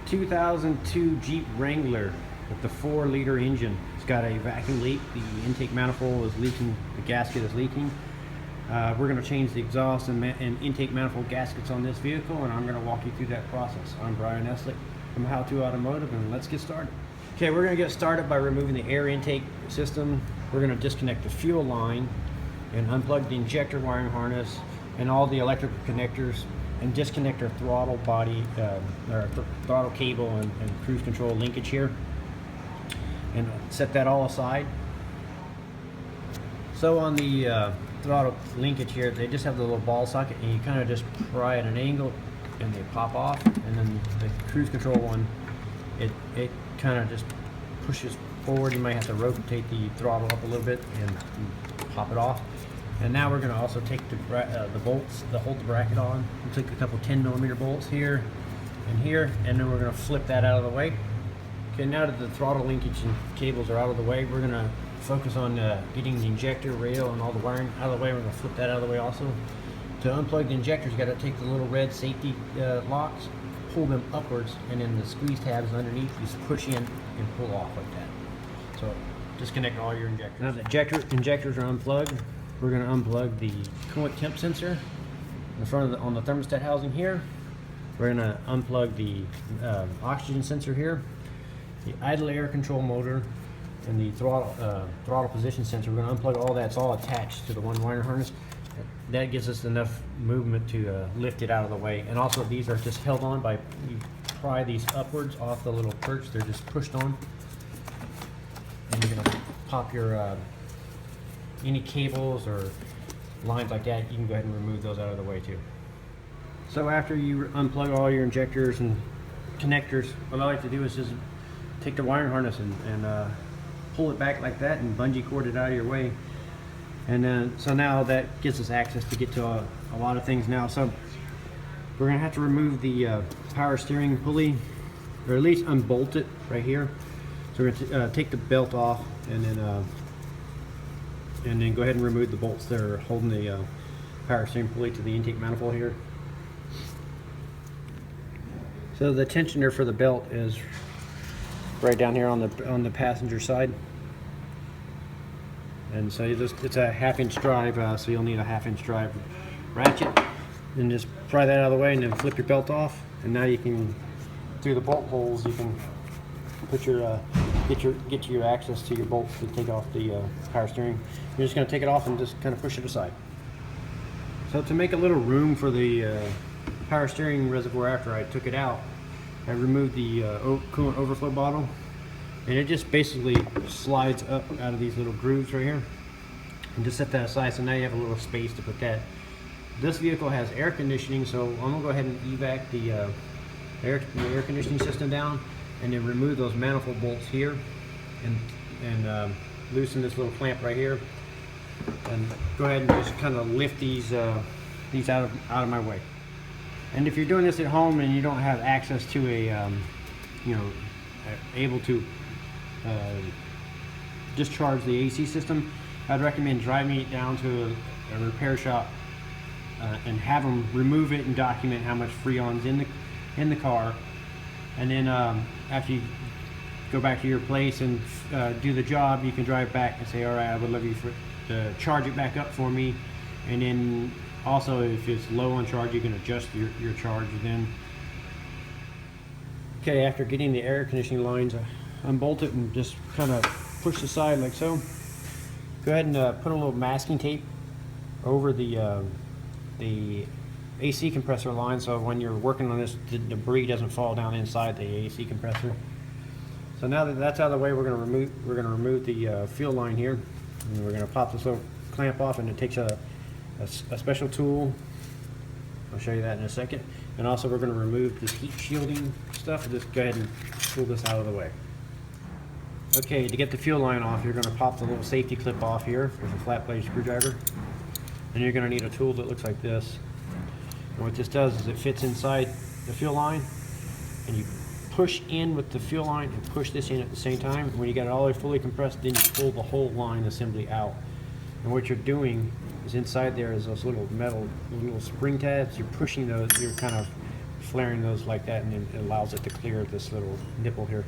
2002 Jeep Wrangler with the 4-liter engine. It's got a vacuum leak. The intake manifold is leaking. The gasket is leaking. We're going to change the exhaust and intake manifold gaskets on this vehicle, and I'm going to walk you through that process. I'm Brian Eslick from How To Automotive, and let's get started. Okay, we're going to get started by removing the air intake system. We're going to disconnect the fuel line and unplug the injector wiring harness and all the electrical connectors, and disconnect our throttle body, our throttle cable and cruise control linkage here, and set that all aside. So on the throttle linkage here, they just have the little ball socket, and you kind of just pry at an angle and they pop off. And then the cruise control one, it kind of just pushes forward. You might have to rotate the throttle up a little bit and pop it off. And now we're going to also take the bolts that hold the bracket on. We'll take a couple 10mm bolts here and here, and then we're going to flip that out of the way. Okay, now that the throttle linkage and cables are out of the way, we're going to focus on getting the injector rail and all the wiring out of the way. We're going to flip that out of the way also. To unplug the injectors, you got to take the little red safety locks, pull them upwards, and then the squeeze tabs underneath, just push in and pull off like that. So disconnect all your injectors. Now the injectors are unplugged. We're going to unplug the coolant temp sensor in front of on the thermostat housing here. We're going to unplug the oxygen sensor here, the idle air control motor, and the throttle position sensor. We're going to unplug all that. It's all attached to the one wire harness. That gives us enough movement to lift it out of the way. And also these are just held on by, you pry these upwards off the little perch. They're just pushed on. And you're going to pop your any cables or lines like that, you can go ahead and remove those out of the way too. So after you unplug all your injectors and connectors, what I like to do is just take the wiring harness and pull it back like that and bungee cord it out of your way. And then, so now that gives us access to get to a lot of things now. So we're going to have to remove the power steering pulley, or at least unbolt it right here. So we're going to take the belt off and then go ahead and remove the bolts that are holding the power steering pulley to the intake manifold here. So the tensioner for the belt is right down here on the passenger side, and so it's a 1/2-inch drive, so you'll need a 1/2-inch drive ratchet. And just pry that out of the way, and then flip your belt off, and now you can, through the bolt holes, you can put your get to your access to your bolts to take off the power steering. You're just going to take it off and just kind of push it aside. So to make a little room for the power steering reservoir after I took it out, I removed the coolant overflow bottle, and it just basically slides up out of these little grooves right here, and just set that aside. So now you have a little space to put that. This vehicle has air conditioning, so I'm going to go ahead and evac the air conditioning system down, and then remove those manifold bolts here, and loosen this little clamp right here, and go ahead and just kind of lift these out of my way. And if you're doing this at home and you don't have access to a able to discharge the AC system, I'd recommend driving it down to a repair shop and have them remove it and document how much Freon's in the car. And then after you go back to your place and do the job, you can drive back and say, all right, I would love you to charge it back up for me. And then also, if it's low on charge, you can adjust your charge then. Okay, after getting the air conditioning lines, unbolt it and just kind of push the side like so. Go ahead and put a little masking tape over the AC compressor line, so when you're working on this, the debris doesn't fall down inside the AC compressor. So now that that's out of the way, we're going to remove the fuel line here, and we're going to pop this little clamp off, and it takes a special tool. I'll show you that in a second. And also we're going to remove this heat shielding stuff. Just go ahead and pull this out of the way. Okay, to get the fuel line off, you're going to pop the little safety clip off here with a flat blade screwdriver, and you're going to need a tool that looks like this. And what this does is it fits inside the fuel line, and you push in with the fuel line and push this in at the same time. When you get it all the way fully compressed, then you pull the whole line assembly out. And what you're doing is inside there is those little metal little spring tabs. You're pushing those, you're kind of flaring those like that, and then it allows it to clear this little nipple here.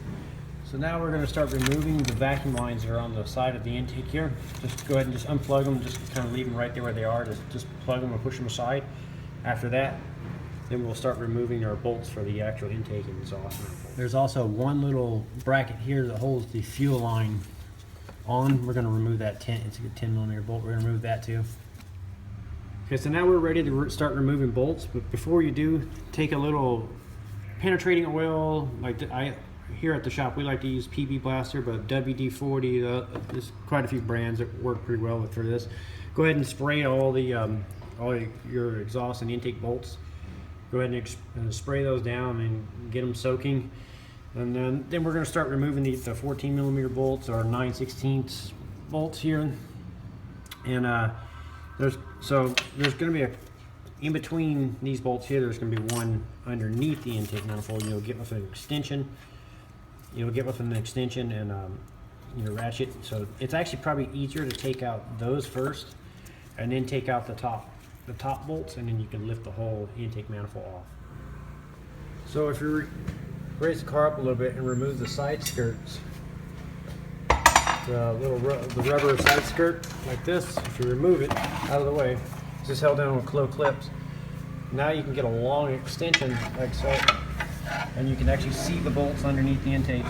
So now we're going to start removing the vacuum lines that are on the side of the intake here. Just go ahead and just unplug them, just kind of leave them right there where they are. Just plug them and push them aside. After that, then we'll start removing our bolts for the actual intake and exhaust. There's also one little bracket here that holds the fuel line on. We're going to remove that it's a 10mm bolt. We're going to remove that too. Okay, so now we're ready to start removing bolts, but before you do, take a little penetrating oil. Like here at the shop, we like to use PB Blaster, but WD-40, there's quite a few brands that work pretty well for this. Go ahead and spray all your exhaust and intake bolts. Go ahead and spray those down and get them soaking. And then we're going to start removing the 14mm bolts or 9/16 bolts here. And there's going to be in between these bolts here, there's going to be one underneath the intake manifold. You'll get with an extension. And your ratchet. So it's actually probably easier to take out those first, and then take out the top bolts, and then you can lift the whole intake manifold off. So if you raise the car up a little bit and remove the side skirts, the rubber side skirt like this, if you remove it out of the way, it's just held down with close clips. Now you can get a long extension like so, and you can actually see the bolts underneath the intake,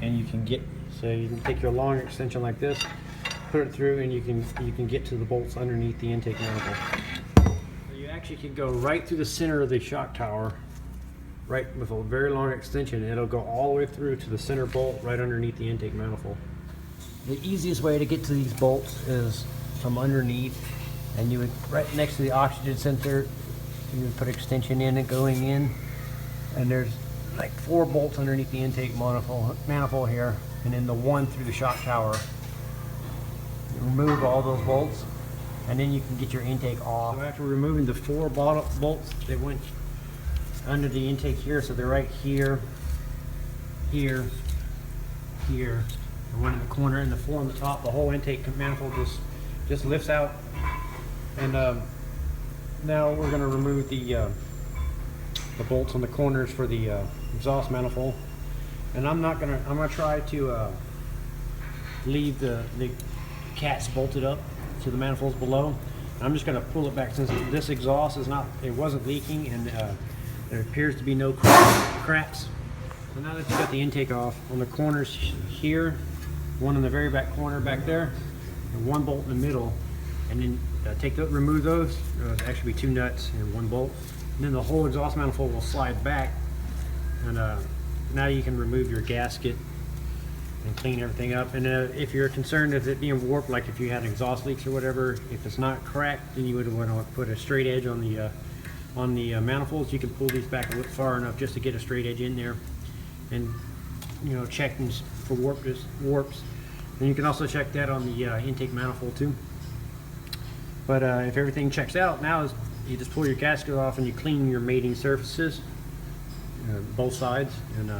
and you can take your long extension like this, put it through, and you can get to the bolts underneath the intake manifold. So you actually can go right through the center of the shock tower, right with a very long extension. It'll go all the way through to the center bolt right underneath the intake manifold. The easiest way to get to these bolts is from underneath, and you would, right next to the oxygen sensor, you would put extension in it going in, and there's like 4 bolts underneath the intake manifold here, and then the one through the shock tower. You remove all those bolts, and then you can get your intake off. So after removing the 4 bolts that went under the intake here, so they're right here, here, here, and one in the corner, and the 4 on the top, the whole intake manifold just lifts out. And now we're going to remove the bolts on the corners for the exhaust manifold. And I'm gonna try to leave the cats bolted up to the manifolds below. I'm just gonna pull it back, since this exhaust wasn't leaking, and there appears to be no cracks. So now that you got the intake off, on the corners here, one in the very back corner back there, and 1 bolt in the middle, and then remove those. There'll actually be 2 nuts and 1 bolt, and then the whole exhaust manifold will slide back. And now you can remove your gasket and clean everything up. And if you're concerned of it being warped, like if you had exhaust leaks or whatever, if it's not cracked, then you would want to put a straight edge on the manifolds. You can pull these back a little far enough just to get a straight edge in there, and check for warps. And you can also check that on the intake manifold too. But if everything checks out, now you just pull your gasket off and you clean your mating surfaces, both sides, and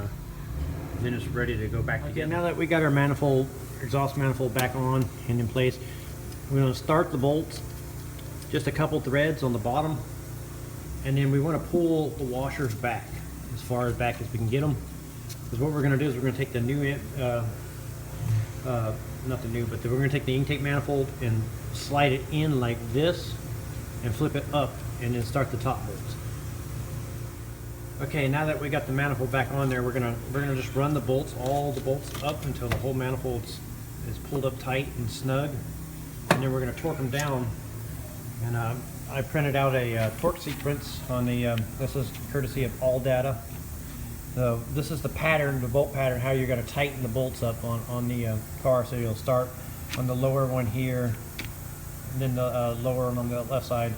then it's ready to go back together. Now that we got our exhaust manifold back on and in place, we're going to start the bolts, just a couple threads on the bottom, and then we want to pull the washers back as far as back as we can get them. Because what we're going to do is we're going to take the new, not the new, but we're going to take the intake manifold and slide it in like this and flip it up, and then start the top bolts. Okay, now that we got the manifold back on there, we're gonna just run all the bolts up until the whole manifold is pulled up tight and snug, and then we're gonna torque them down. And I printed out a torque sequence on the. This is courtesy of All Data. So this is the pattern, the bolt pattern, how you're gonna tighten the bolts up on the car. So you'll start on the lower one here, and then the lower one on the left side,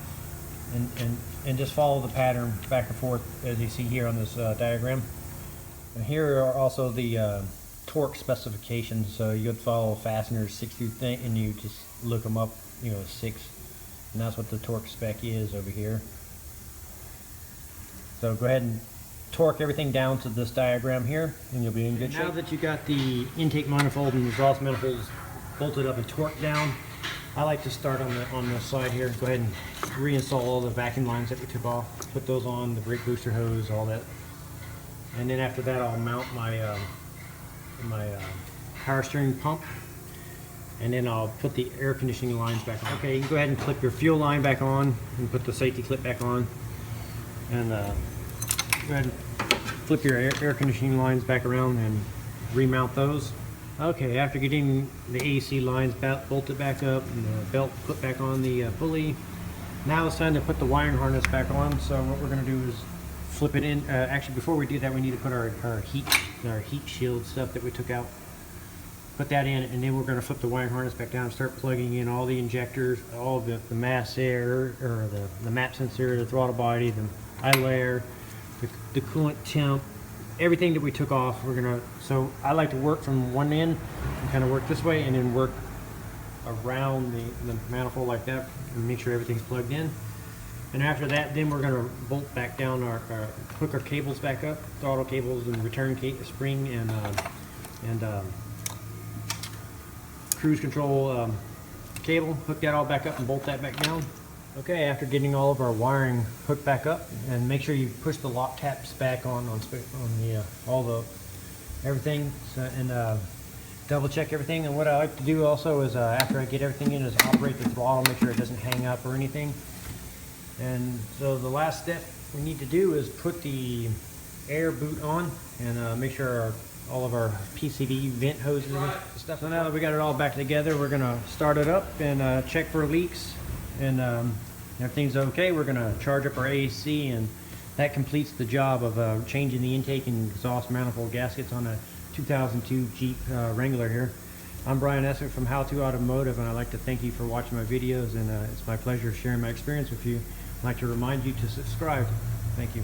and just follow the pattern back and forth as you see here on this diagram. And here are also the torque specifications. So you would follow fasteners 6 through thing, and you just look them up, 6, and that's what the torque spec is over here. So go ahead and torque everything down to this diagram here, and you'll be in good shape. Now that you got the intake manifold and exhaust manifolds bolted up and torqued down, I like to start on the side here. Go ahead and reinstall all the vacuum lines that we took off. Put those on, the brake booster hose, all that. And then after that, I'll mount my power steering pump. And then I'll put the air conditioning lines back on. Okay, you can go ahead and clip your fuel line back on and put the safety clip back on. And go ahead and flip your air conditioning lines back around and remount those. Okay, after getting the AC lines bolted back up and the belt put back on the pulley, now it's time to put the wiring harness back on. So what we're going to do is flip it in. Actually, before we do that, we need to put our heat shield stuff that we took out. Put that in, and then we're going to flip the wiring harness back down and start plugging in all the injectors, all of the mass air, or the map sensor, the throttle body, the eye layer, the coolant temp, everything that we took off. So I like to work from one end and kind of work this way, and then work around the manifold like that, and make sure everything's plugged in. And after that, then we're going to bolt back down hook our cables back up, throttle cables and return spring and cruise control cable. Hook that all back up and bolt that back down. Okay, after getting all of our wiring hooked back up, and make sure you push the lock taps back on everything, and double check everything. And what I like to do also is after I get everything in, is operate the throttle, make sure it doesn't hang up or anything. And so the last step we need to do is put the air boot on and make sure all of our PCV vent hoses and stuff. So now that we got it all back together, we're gonna start it up and check for leaks, and everything's okay. We're gonna charge up our AC, and that completes the job of changing the intake and exhaust manifold gaskets on a 2002 Jeep Wrangler here. I'm Brian Eslick from How To Automotive, and I'd like to thank you for watching my videos, and it's my pleasure sharing my experience with you. I'd like to remind you to subscribe. Thank you.